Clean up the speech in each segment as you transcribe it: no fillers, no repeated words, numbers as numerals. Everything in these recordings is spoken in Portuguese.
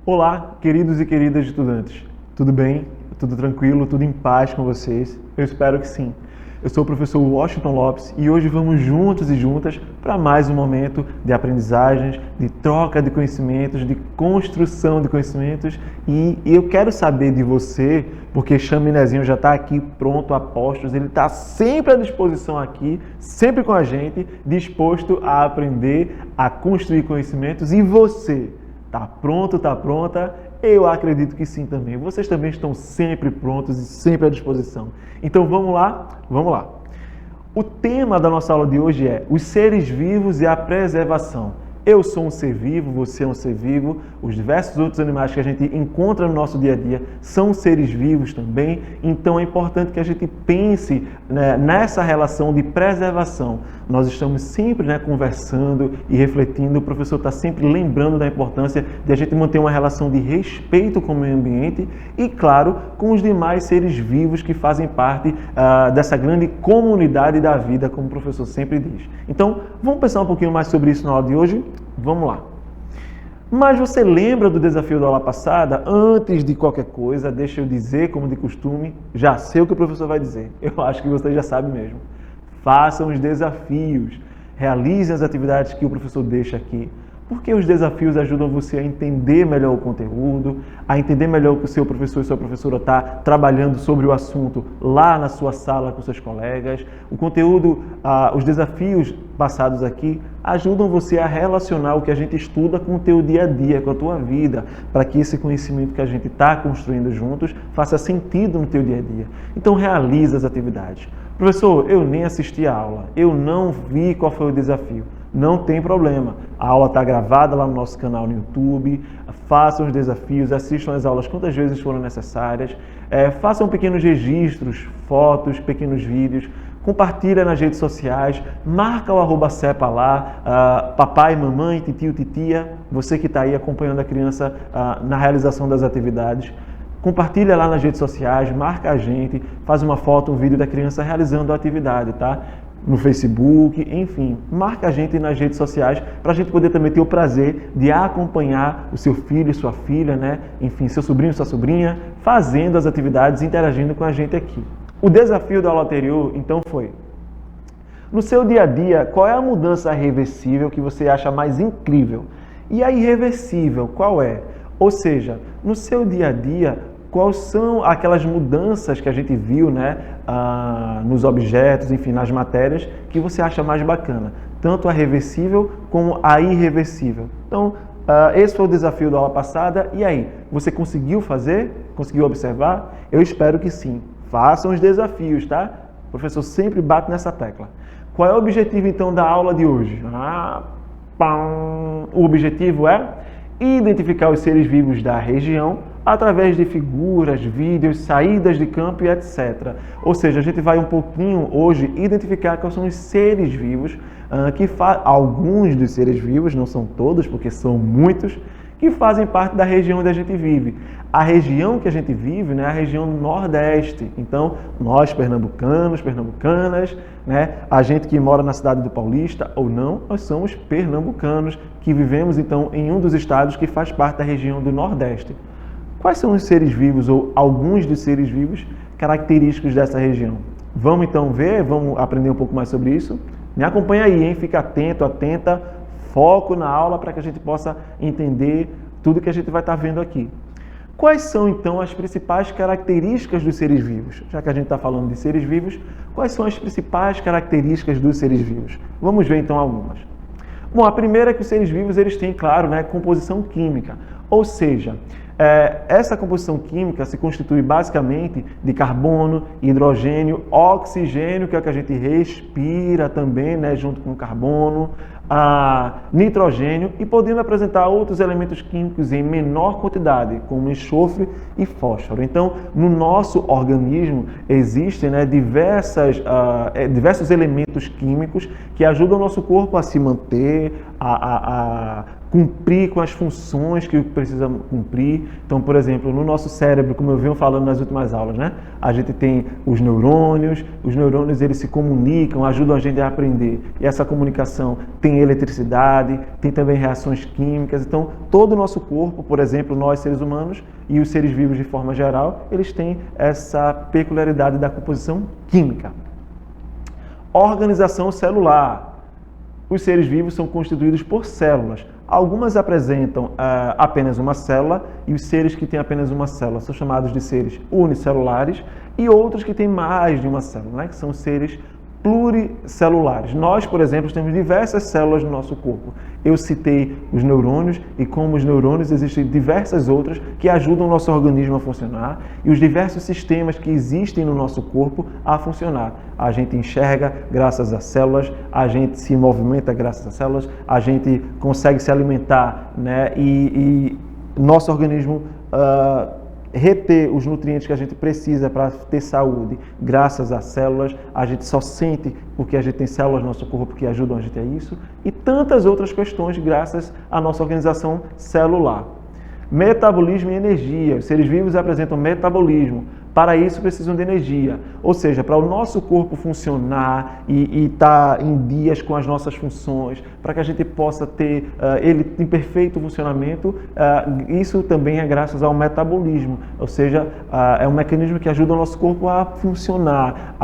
Olá, queridos e queridas estudantes. Tudo bem? Tudo tranquilo? Tudo em paz com vocês? Eu espero que sim. Eu sou o professor Washington Lopes e hoje vamos juntos e juntas para mais um momento de aprendizagens, de troca de conhecimentos, de construção de conhecimentos e eu quero saber de você, porque Chaminézinho já está aqui pronto a postos, ele está sempre à disposição aqui, sempre com a gente, disposto a aprender, a construir conhecimentos e você? Tá pronto, tá pronta? Eu acredito que sim também. Vocês também estão sempre prontos e sempre à disposição. Então vamos lá? Vamos lá. O tema da nossa aula de hoje é os seres vivos e a preservação. Eu sou um ser vivo, você é um ser vivo, os diversos outros animais que a gente encontra no nosso dia a dia são seres vivos também, então é importante que a gente pense, né, nessa relação de preservação. Nós estamos sempre, né, conversando e refletindo, o professor está sempre lembrando da importância de a gente manter uma relação de respeito com o meio ambiente e, claro, com os demais seres vivos que fazem parte dessa grande comunidade da vida, como o professor sempre diz. Então, vamos pensar um pouquinho mais sobre isso na aula de hoje? Vamos lá. Mas você lembra do desafio da aula passada? Antes de qualquer coisa, deixa eu dizer, como de costume, já sei o que o professor vai dizer. Eu acho que você já sabe mesmo. Façam os desafios, realizem as atividades que o professor deixa aqui. Porque os desafios ajudam você a entender melhor o conteúdo, a entender melhor o que o seu professor e sua professora está trabalhando sobre o assunto lá na sua sala com seus colegas. O conteúdo, os desafios passados aqui ajudam você a relacionar o que a gente estuda com o teu dia a dia, com a tua vida, para que esse conhecimento que a gente está construindo juntos faça sentido no teu dia a dia. Então realize as atividades. Professor, eu nem assisti a aula, eu não vi qual foi o desafio. Não tem problema, a aula está gravada lá no nosso canal no YouTube, façam os desafios, assistam as aulas quantas vezes forem necessárias, façam pequenos registros, fotos, pequenos vídeos, compartilha nas redes sociais, marca o @cepa lá, papai, mamãe, titio, titia, você que está aí acompanhando a criança na realização das atividades. Compartilha lá nas redes sociais, marca a gente, faz uma foto, um vídeo da criança realizando a atividade, tá? No Facebook, enfim, marca a gente nas redes sociais para a gente poder também ter o prazer de acompanhar o seu filho, sua filha, né? Enfim, seu sobrinho, sua sobrinha, fazendo as atividades, interagindo com a gente aqui. O desafio da aula anterior, então, foi: no seu dia a dia, qual é a mudança reversível que você acha mais incrível? E a irreversível, qual é? Ou seja, no seu dia a dia, quais são aquelas mudanças que a gente viu, né, nos objetos, enfim, nas matérias, que você acha mais bacana? Tanto a reversível como a irreversível. Então, esse foi o desafio da aula passada. E aí, você conseguiu fazer? Conseguiu observar? Eu espero que sim. Façam os desafios, tá? O professor sempre bate nessa tecla. Qual é o objetivo, então, da aula de hoje? O objetivo é identificar os seres vivos da região através de figuras, vídeos, saídas de campo e etc. Ou seja, a gente vai um pouquinho hoje identificar quais são os seres vivos, alguns dos seres vivos, não são todos, porque são muitos, que fazem parte da região onde a gente vive. A região que a gente vive, né, é a região Nordeste. Então, nós pernambucanos, pernambucanas, né, a gente que mora na cidade do Paulista ou não, nós somos pernambucanos que vivemos então em um dos estados que faz parte da região do Nordeste. Quais são os seres vivos ou alguns dos seres vivos característicos dessa região? Vamos então ver, vamos aprender um pouco mais sobre isso? Me acompanha aí, hein? Fica atento, atenta, foco na aula para que a gente possa entender tudo que a gente vai estar vendo aqui. Quais são então as principais características dos seres vivos? Já que a gente está falando de seres vivos, quais são as principais características dos seres vivos? Vamos ver então algumas. Bom, a primeira é que os seres vivos eles têm, claro, né, composição química, ou seja, essa composição química se constitui basicamente de carbono, hidrogênio, oxigênio, que é o que a gente respira também, né, junto com o carbono, nitrogênio, e podendo apresentar outros elementos químicos em menor quantidade, como enxofre e fósforo. Então, no nosso organismo existem, né, diversos elementos químicos que ajudam o nosso corpo a se manter, a cumprir com as funções que precisa cumprir. Então, por exemplo, no nosso cérebro, como eu venho falando nas últimas aulas, né? A gente tem os neurônios eles se comunicam, ajudam a gente a aprender. E essa comunicação tem eletricidade, tem também reações químicas. Então, todo o nosso corpo, por exemplo, nós seres humanos e os seres vivos de forma geral, eles têm essa peculiaridade da composição química. Organização celular. Os seres vivos são constituídos por células. Algumas apresentam apenas uma célula e os seres que têm apenas uma célula são chamados de seres unicelulares e outros que têm mais de uma célula, né? Que são seres pluricelulares. Nós, por exemplo, temos diversas células no nosso corpo. Eu citei os neurônios e como os neurônios existem diversas outras que ajudam o nosso organismo a funcionar e os diversos sistemas que existem no nosso corpo a funcionar. A gente enxerga graças às células, a gente se movimenta graças às células, a gente consegue se alimentar, né? E nosso organismo reter os nutrientes que a gente precisa para ter saúde graças às células, a gente só sente porque a gente tem células no nosso corpo que ajudam a gente a isso, e tantas outras questões graças à nossa organização celular. Metabolismo e energia. Os seres vivos apresentam metabolismo. Para isso precisam de energia, ou seja, para o nosso corpo funcionar e estar em dias com as nossas funções, para que a gente possa ter ele em perfeito funcionamento, isso também é graças ao metabolismo, ou seja, é um mecanismo que ajuda o nosso corpo a funcionar,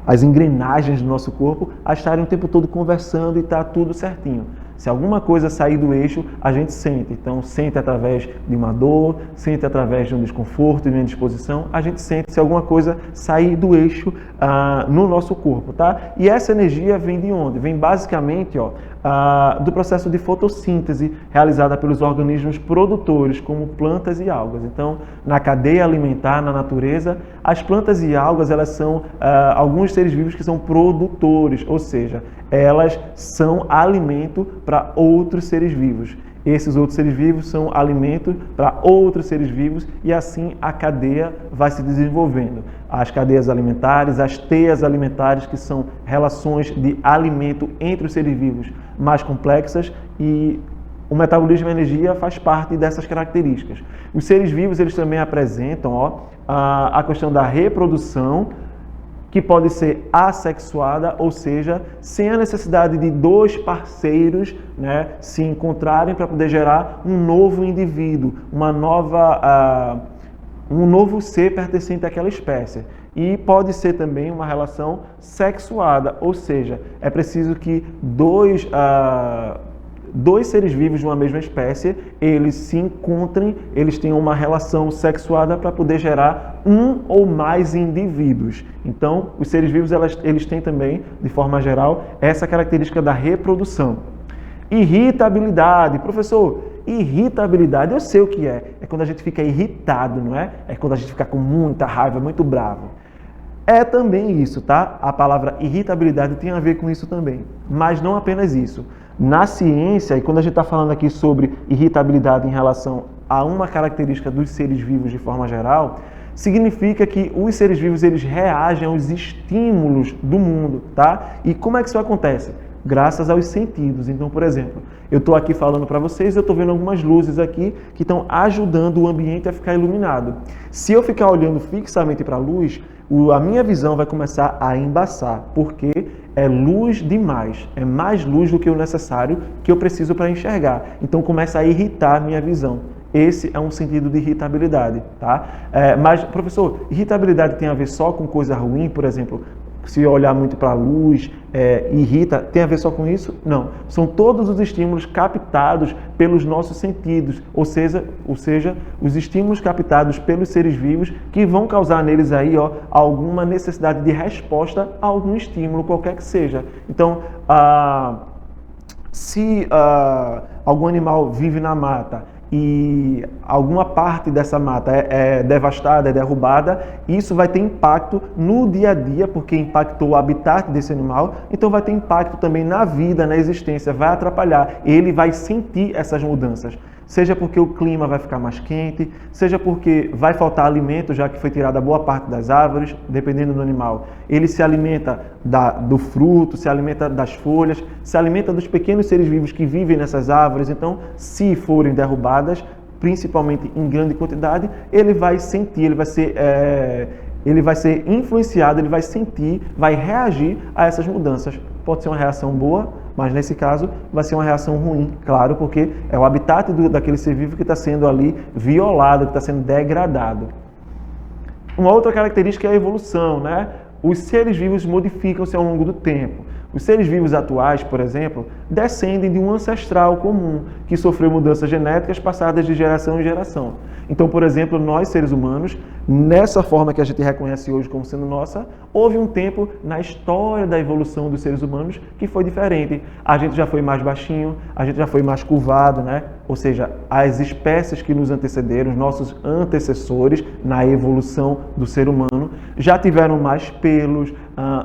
as engrenagens do nosso corpo a estarem o tempo todo conversando e estar tudo certinho. Se alguma coisa sair do eixo, a gente sente. Então, sente através de uma dor, sente através de um desconforto, de uma indisposição. A gente sente se alguma coisa sair do eixo no nosso corpo, tá? E essa energia vem de onde? Vem basicamente do processo de fotossíntese realizada pelos organismos produtores, como plantas e algas. Então, na cadeia alimentar, na natureza, as plantas e algas, elas são alguns seres vivos que são produtores, ou seja, elas são alimento para outros seres vivos. Esses outros seres vivos são alimento para outros seres vivos e assim a cadeia vai se desenvolvendo. As cadeias alimentares, as teias alimentares, que são relações de alimento entre os seres vivos mais complexas, e o metabolismo e a energia faz parte dessas características. Os seres vivos, eles também apresentam a questão da reprodução, que pode ser assexuada, ou seja, sem a necessidade de dois parceiros, né, se encontrarem para poder gerar um novo indivíduo, um novo ser pertencente àquela espécie. E pode ser também uma relação sexuada, ou seja, é preciso que dois seres vivos de uma mesma espécie, eles se encontrem, eles tenham uma relação sexuada para poder gerar um ou mais indivíduos. Então, os seres vivos, eles têm também, de forma geral, essa característica da reprodução. Irritabilidade. Professor, irritabilidade, eu sei o que é. É quando a gente fica irritado, não é? É quando a gente fica com muita raiva, muito bravo. É também isso, tá? A palavra irritabilidade tem a ver com isso também. Mas não apenas isso. Na ciência, e quando a gente está falando aqui sobre irritabilidade em relação a uma característica dos seres vivos de forma geral, significa que os seres vivos, eles reagem aos estímulos do mundo, tá? E como é que isso acontece? Graças aos sentidos. Então, por exemplo, eu estou aqui falando para vocês, eu estou vendo algumas luzes aqui que estão ajudando o ambiente a ficar iluminado. Se eu ficar olhando fixamente para a luz, a minha visão vai começar a embaçar, porque é luz demais, é mais luz do que o necessário que eu preciso para enxergar. Então começa a irritar a minha visão. Esse é um sentido de irritabilidade, tá? Mas, professor, irritabilidade tem a ver só com coisa ruim, por exemplo, se olhar muito para a luz, irrita, tem a ver só com isso? Não. São todos os estímulos captados pelos nossos sentidos, ou seja, os estímulos captados pelos seres vivos que vão causar neles aí, alguma necessidade de resposta a algum estímulo, qualquer que seja. Então, se algum animal vive na mata e alguma parte dessa mata é devastada, é derrubada, isso vai ter impacto no dia a dia, porque impactou o habitat desse animal, então vai ter impacto também na vida, na existência, vai atrapalhar, ele vai sentir essas mudanças. seja porque o clima vai ficar mais quente, seja porque vai faltar alimento, já que foi tirada boa parte das árvores, dependendo do animal. Ele se alimenta do fruto, se alimenta das folhas, se alimenta dos pequenos seres vivos que vivem nessas árvores. Então, se forem derrubadas, principalmente em grande quantidade, ele vai sentir, ele vai ser influenciado, ele vai sentir, vai reagir a essas mudanças. Pode ser uma reação boa, mas nesse caso vai ser uma reação ruim, claro, porque é o habitat daquele ser vivo que está sendo ali violado, que está sendo degradado. Uma outra característica é a evolução, né? Os seres vivos modificam-se ao longo do tempo. Os seres vivos atuais, por exemplo, descendem de um ancestral comum que sofreu mudanças genéticas passadas de geração em geração. Então, por exemplo, nós seres humanos, nessa forma que a gente reconhece hoje como sendo nossa, houve um tempo na história da evolução dos seres humanos que foi diferente. A gente já foi mais baixinho, a gente já foi mais curvado, né? Ou seja, as espécies que nos antecederam, os nossos antecessores na evolução do ser humano, já tiveram mais pelos,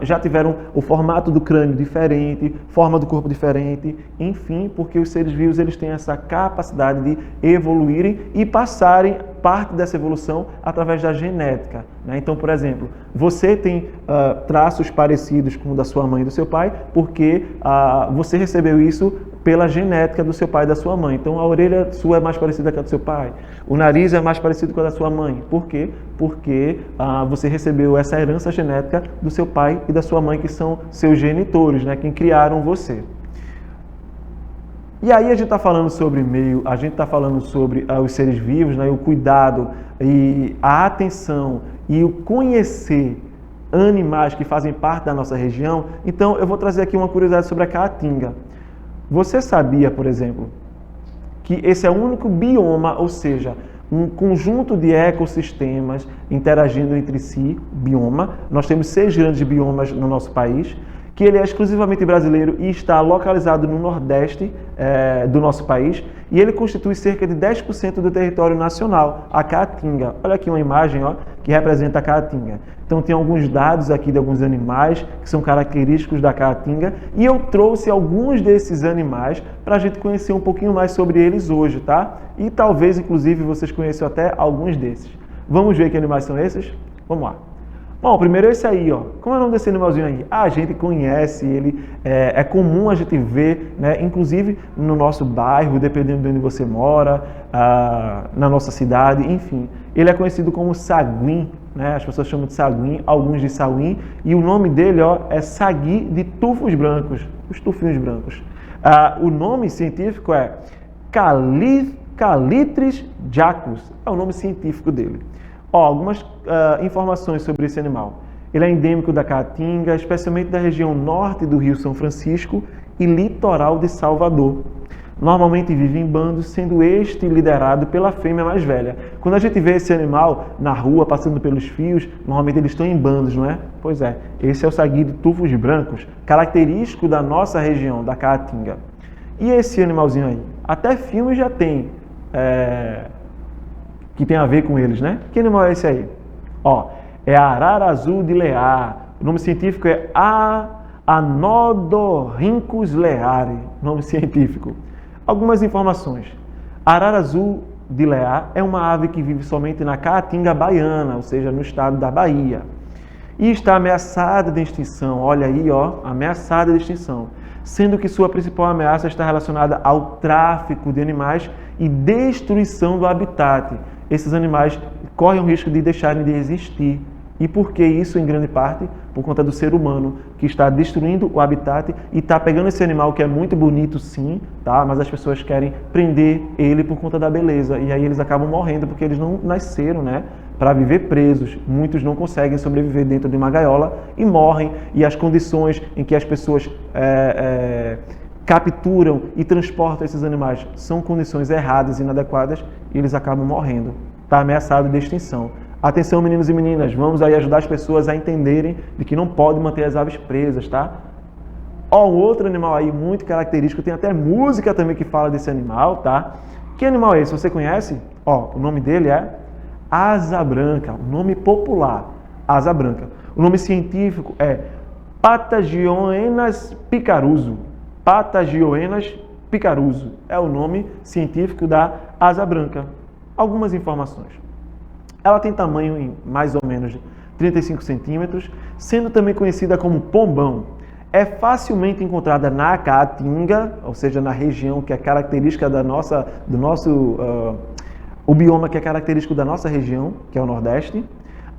já tiveram o formato do crânio diferente, forma do corpo diferente, enfim, porque os seres vivos eles têm essa capacidade de evoluírem e passarem parte dessa evolução através da genética, né? Então, por exemplo, você tem traços parecidos com o da sua mãe e do seu pai porque você recebeu isso pela genética do seu pai e da sua mãe. Então, a orelha sua é mais parecida com a do seu pai, o nariz é mais parecido com a da sua mãe. Por quê? Porque você recebeu essa herança genética do seu pai e da sua mãe, que são seus genitores, né? Quem criaram você. E aí a gente está falando sobre meio, a gente está falando sobre os seres vivos, né? O cuidado e a atenção e o conhecer animais que fazem parte da nossa região. Então, eu vou trazer aqui uma curiosidade sobre a caatinga. Você sabia, por exemplo, que esse é o único bioma, ou seja, um conjunto de ecossistemas interagindo entre si, bioma. Nós temos 6 grandes biomas no nosso país, que ele é exclusivamente brasileiro e está localizado no nordeste do nosso país, e ele constitui cerca de 10% do território nacional, a caatinga. Olha aqui uma imagem, ó, que representa a caatinga. Então tem alguns dados aqui de alguns animais que são característicos da caatinga, e eu trouxe alguns desses animais para a gente conhecer um pouquinho mais sobre eles hoje, tá? E talvez, inclusive, vocês conheçam até alguns desses. Vamos ver que animais são esses? Vamos lá. Bom, primeiro é esse aí, ó. Como é o nome desse animalzinho aí? A gente conhece ele, é comum a gente ver, né? Inclusive no nosso bairro, dependendo de onde você mora, na nossa cidade, enfim. Ele é conhecido como saguim, né? As pessoas chamam de saguim, alguns de sauim, e o nome dele, ó, é sagui de tufos brancos, os tufinhos brancos. O nome científico é Calitris jacus, é o nome científico dele. Algumas informações sobre esse animal. Ele é endêmico da Caatinga, especialmente da região norte do Rio São Francisco e litoral de Salvador. Normalmente vive em bandos, sendo este liderado pela fêmea mais velha. Quando a gente vê esse animal na rua, passando pelos fios, normalmente eles estão em bandos, não é? Pois é, esse é o sagui de tufos brancos, característico da nossa região, da Caatinga. E esse animalzinho aí? Até filme já tem, que tem a ver com eles, né? Que animal é esse aí? Ó, é a arara azul de Lear. O nome científico é Anodorhynchus leare, nome científico. Algumas informações. A arara azul de Lear é uma ave que vive somente na Caatinga baiana, ou seja, no estado da Bahia. E está ameaçada de extinção. Olha aí, ó, ameaçada de extinção. Sendo que sua principal ameaça está relacionada ao tráfico de animais e destruição do habitat. Esses animais correm o risco de deixarem de existir. E por que isso, em grande parte? Por conta do ser humano, que está destruindo o habitat e está pegando esse animal que é muito bonito, sim, tá? Mas as pessoas querem prender ele por conta da beleza. E aí eles acabam morrendo porque eles não nasceram, né, para viver presos. Muitos não conseguem sobreviver dentro de uma gaiola e morrem. E as condições em que as pessoas capturam e transportam esses animais são condições erradas, inadequadas, e eles acabam morrendo. Está ameaçado de extinção. Atenção, meninos e meninas, vamos aí ajudar as pessoas a entenderem de que não pode manter as aves presas, tá? Ó, um outro animal aí muito característico, tem até música também que fala desse animal, tá? Que animal é esse? Você conhece? Ó, o nome dele é asa branca, o nome popular, asa branca. O nome científico é Patagioenas picaruso. Patagioenas picaruso é o nome científico da asa branca. Algumas informações. Ela tem tamanho em mais ou menos 35 centímetros, sendo também conhecida como pombão. É facilmente encontrada na Caatinga, ou seja, na região que é característica o bioma que é característico da nossa região, que é o Nordeste,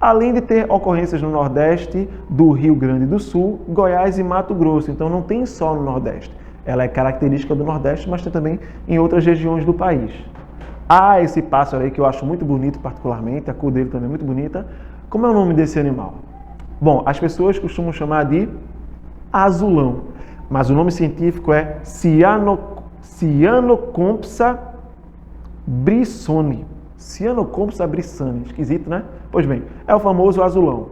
além de ter ocorrências no Nordeste, do Rio Grande do Sul, Goiás e Mato Grosso. Então não tem só no Nordeste. Ela é característica do Nordeste, mas tem também em outras regiões do país. Ah, esse pássaro aí que eu acho muito bonito particularmente, a cor dele também é muito bonita. Como é o nome desse animal? Bom, as pessoas costumam chamar de azulão, mas o nome científico é Cyanocompsa brissoni. Cyanocompsa brissoni. Esquisito, né? Pois bem, é o famoso azulão.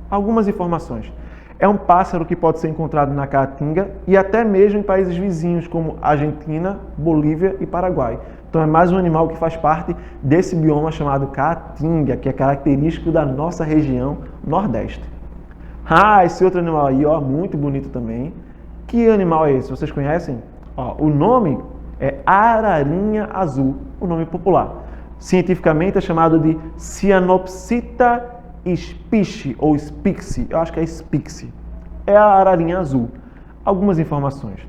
Algumas informações. É um pássaro que pode ser encontrado na Caatinga e até mesmo em países vizinhos como Argentina, Bolívia e Paraguai. Então é mais um animal que faz parte desse bioma chamado Caatinga, que é característico da nossa região Nordeste. Ah, esse outro animal aí, ó, muito bonito também. Que animal é esse? Vocês conhecem? Ó, o nome é ararinha azul, o nome popular. Cientificamente é chamado de Cyanopsita spici ou spixi. Eu acho que é spixi. É a ararinha azul. Algumas informações.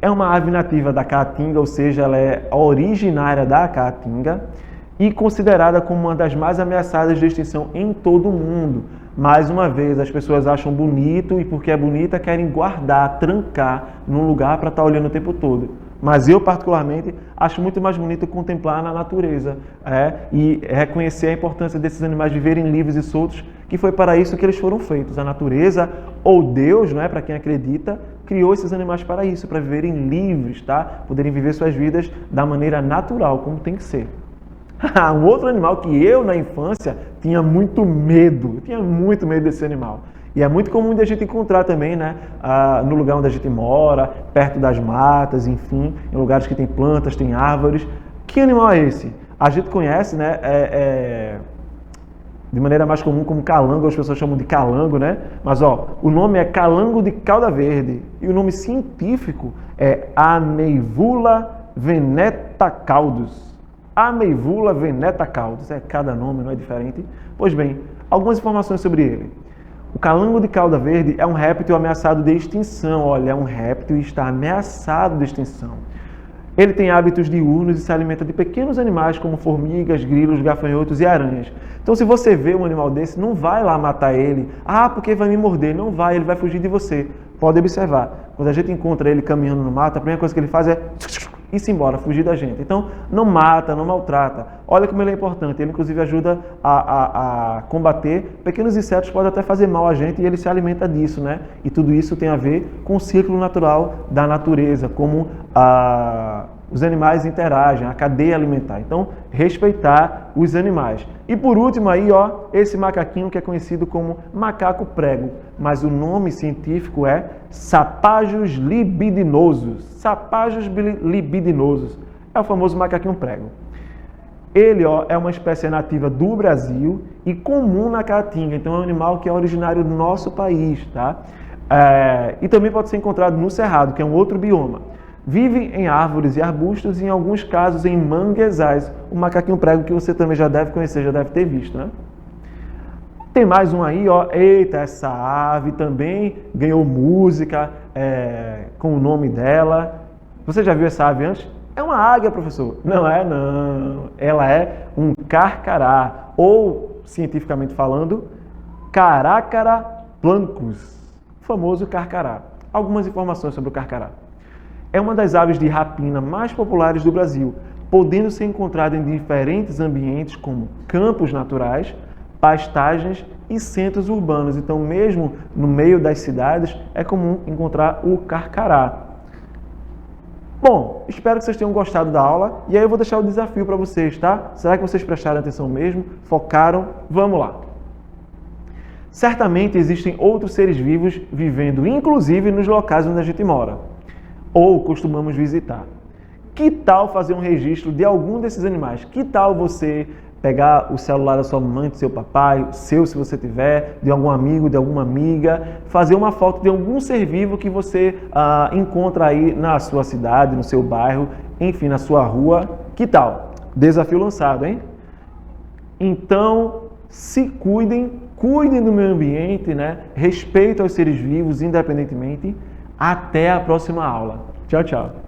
É uma ave nativa da Caatinga, ou seja, ela é originária da Caatinga e considerada como uma das mais ameaçadas de extinção em todo o mundo. Mais uma vez, as pessoas acham bonito e porque é bonita querem guardar, trancar num lugar para estar olhando o tempo todo. Mas eu, particularmente, acho muito mais bonito contemplar na natureza e reconhecer a importância desses animais viverem livres e soltos, que foi para isso que eles foram feitos. A natureza, ou Deus, não é, para quem acredita, criou esses animais para isso, para viverem livres, tá? Poderem viver suas vidas da maneira natural, como tem que ser. Um outro animal que eu, na infância, tinha muito medo desse animal. E é muito comum de a gente encontrar também, né, no lugar onde a gente mora, perto das matas, enfim, em lugares que tem plantas, tem árvores. Que animal é esse? A gente conhece, né, de maneira mais comum como calango, as pessoas chamam de calango, né? Mas, ó, o nome é calango de cauda verde e o nome científico é Ameivula venetacaldus. Ameivula venetacaldus, cada nome, não é diferente? Pois bem, algumas informações sobre ele. O calango de cauda verde é um réptil ameaçado de extinção. Olha, é um réptil e está ameaçado de extinção. Ele tem hábitos diurnos e se alimenta de pequenos animais como formigas, grilos, gafanhotos e aranhas. Então, se você vê um animal desse, não vai lá matar ele. Ah, porque vai me morder. Não vai, ele vai fugir de você. Pode observar. Quando a gente encontra ele caminhando no mato, a primeira coisa que ele faz é ir-se embora, fugir da gente. Então, não mata, não maltrata. Olha como ele é importante. Ele, inclusive, ajuda a combater. Pequenos insetos podem até fazer mal a gente e ele se alimenta disso, né? E tudo isso tem a ver com o ciclo natural da natureza, como os animais interagem, a cadeia alimentar. Então, respeitar os animais. E por último aí, ó, esse macaquinho que é conhecido como macaco prego, mas o nome científico é Sapajos libidinosus. Sapajos libidinosus. É o famoso macaquinho prego. Ele, ó, é uma espécie nativa do Brasil e comum na Caatinga. Então, é um animal que é originário do nosso país, tá? E também pode ser encontrado no Cerrado, que é um outro bioma. Vive em árvores e arbustos e, em alguns casos, em manguezais. O macaquinho prego que você também já deve conhecer, já deve ter visto, né? Tem mais um aí, ó. Eita, essa ave também ganhou música com o nome dela. Você já viu essa ave antes? É uma águia, professor. Não é, não. Ela é um carcará, ou, cientificamente falando, Caracara plancus, o famoso carcará. Algumas informações sobre o carcará. É uma das aves de rapina mais populares do Brasil, podendo ser encontrada em diferentes ambientes como campos naturais, pastagens e centros urbanos. Então, mesmo no meio das cidades, é comum encontrar o carcará. Bom, espero que vocês tenham gostado da aula e aí eu vou deixar o desafio para vocês, tá? Será que vocês prestaram atenção mesmo? Focaram? Vamos lá! Certamente existem outros seres vivos vivendo, inclusive nos locais onde a gente mora ou costumamos visitar. Que tal fazer um registro de algum desses animais? Que tal você pegar o celular da sua mãe, do seu papai, seu se você tiver, de algum amigo, de alguma amiga, fazer uma foto de algum ser vivo que você encontra aí na sua cidade, no seu bairro, enfim, na sua rua. Que tal? Desafio lançado, hein? Então, se cuidem, cuidem do meio ambiente, né? Respeitem aos seres vivos, independentemente. Até a próxima aula. Tchau, tchau.